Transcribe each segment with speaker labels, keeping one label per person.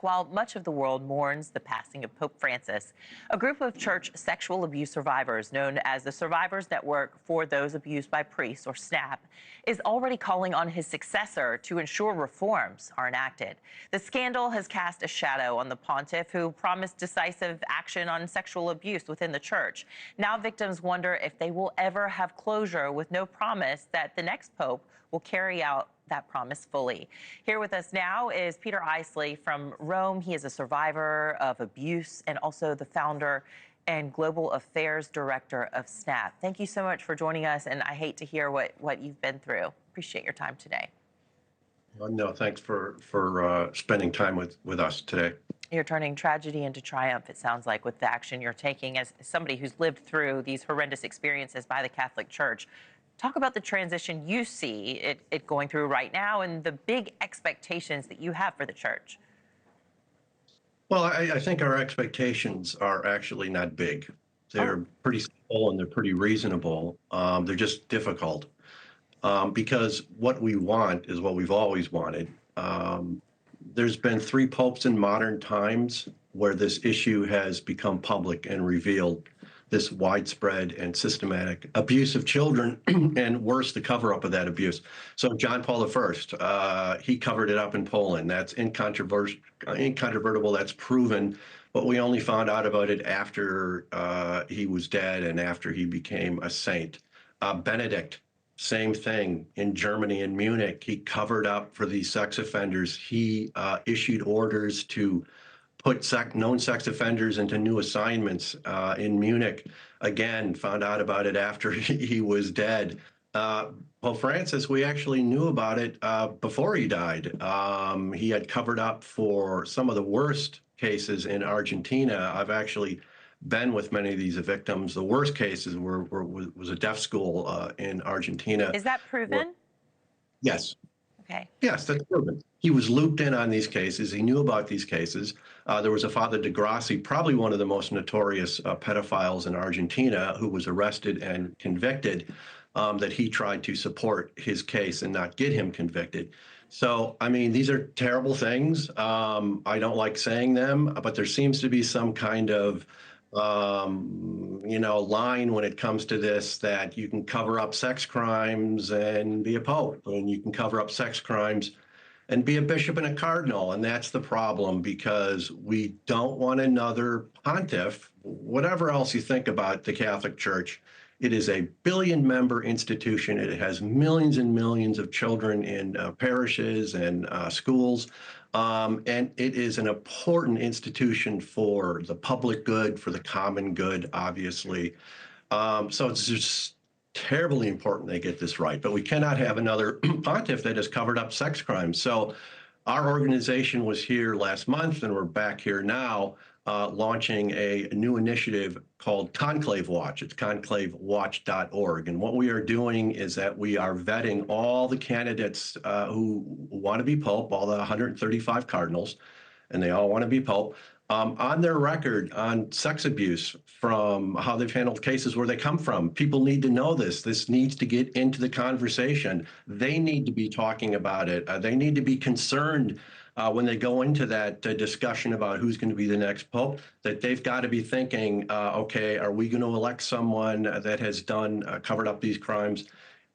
Speaker 1: While much of the world mourns the passing of Pope Francis, a group of church sexual abuse survivors known as the Survivors Network for Those Abused by Priests, or SNAP, is already calling on his successor to ensure reforms are enacted. The scandal has cast a shadow on the pontiff, who promised decisive action on sexual abuse within the church. Now victims wonder if they will ever have closure, with no promise that the next pope will carry out that promise fully. Here with us now is Peter Isely from Rome. He is a survivor of abuse and also the founder and global affairs director of SNAP. Thank you so much for joining us, and I hate to hear what you've been through. Appreciate your time today.
Speaker 2: No, thanks for spending time with us today.
Speaker 1: You're turning tragedy into triumph, it sounds like, with the action you're taking as somebody who's lived through these horrendous experiences by the Catholic Church. Talk about the transition you see it going through right now and the big expectations that you have for the church.
Speaker 2: Well, I think our expectations are actually not big. They're pretty simple and they're pretty reasonable. They're just difficult because what we want is what we've always wanted. There's been 3 popes in modern times where this issue has become public and revealed this widespread and systematic abuse of children, and worse, the cover-up of that abuse. So John Paul I, he covered it up in Poland. That's incontrovertible, that's proven, but we only found out about it after he was dead and after he became a saint. Benedict, same thing in Germany, in Munich. He covered up for these sex offenders. He issued orders to put known sex offenders into new assignments in Munich. Again, found out about it after he was dead. Pope Francis, we actually knew about it before he died. He had covered up for some of the worst cases in Argentina. I've actually been with many of these victims. The worst cases was a deaf school in Argentina.
Speaker 1: Is that proven?
Speaker 2: Yes.
Speaker 1: Okay.
Speaker 2: Yes, that's proven. He was looped in on these cases. He knew about these cases. There was a Father de Grassi, probably one of the most notorious pedophiles in Argentina, who was arrested and convicted, that he tried to support his case and not get him convicted. So, I mean, these are terrible things. I don't like saying them, but there seems to be some kind of line when it comes to this, that you can cover up sex crimes and be a pope, and you can cover up sex crimes and be a bishop and a cardinal. And that's the problem, because we don't want another pontiff. Whatever else you think about the Catholic Church, it is a billion-member institution. It has millions and millions of children in parishes and schools. And it is an important institution for the public good, for the common good, obviously. So it's just terribly important they get this right. But we cannot have another pontiff that has covered up sex crimes. So our organization was here last month, and we're back here now, launching a new initiative called Conclave Watch. It's conclavewatch.org. And what we are doing is that we are vetting all the candidates who want to be pope, all the 135 cardinals, and they all want to be pope, on their record on sex abuse, from how they've handled cases, where they come from. People need to know this. This needs to get into the conversation. They need to be talking about it. They need to be concerned when they go into that discussion about who's going to be the next pope, that they've got to be thinking, okay, are we going to elect someone that has covered up these crimes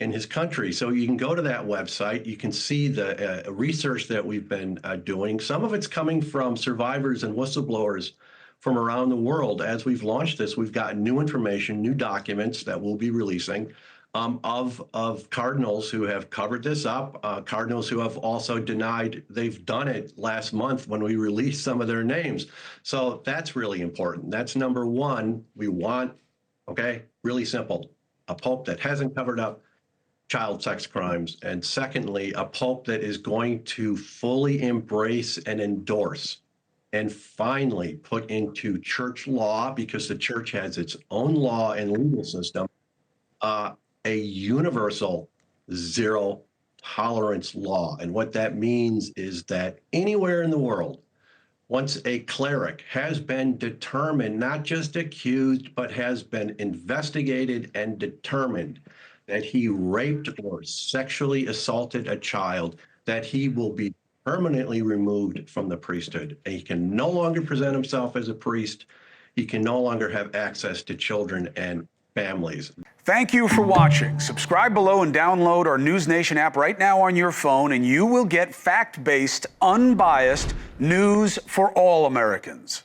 Speaker 2: in his country? So you can go to that website. You can see the research that we've been doing. Some of it's coming from survivors and whistleblowers from around the world. As we've launched this, we've got new information, new documents that we'll be releasing of cardinals who have covered this up, cardinals who have also denied they've done it last month when we released some of their names. So that's really important. That's number one. We want, okay, really simple, a pope that hasn't covered up child sex crimes. And secondly, a pope that is going to fully embrace and endorse and finally put into church law, because the church has its own law and legal system, a universal zero tolerance law. And what that means is that anywhere in the world, once a cleric has been determined, not just accused, but has been investigated and determined that he raped or sexually assaulted a child, that he will be permanently removed from the priesthood. And he can no longer present himself as a priest. He can no longer have access to children and families.
Speaker 3: Thank you for watching. Subscribe below and download our NewsNation app right now on your phone, and you will get fact-based, unbiased news for all Americans.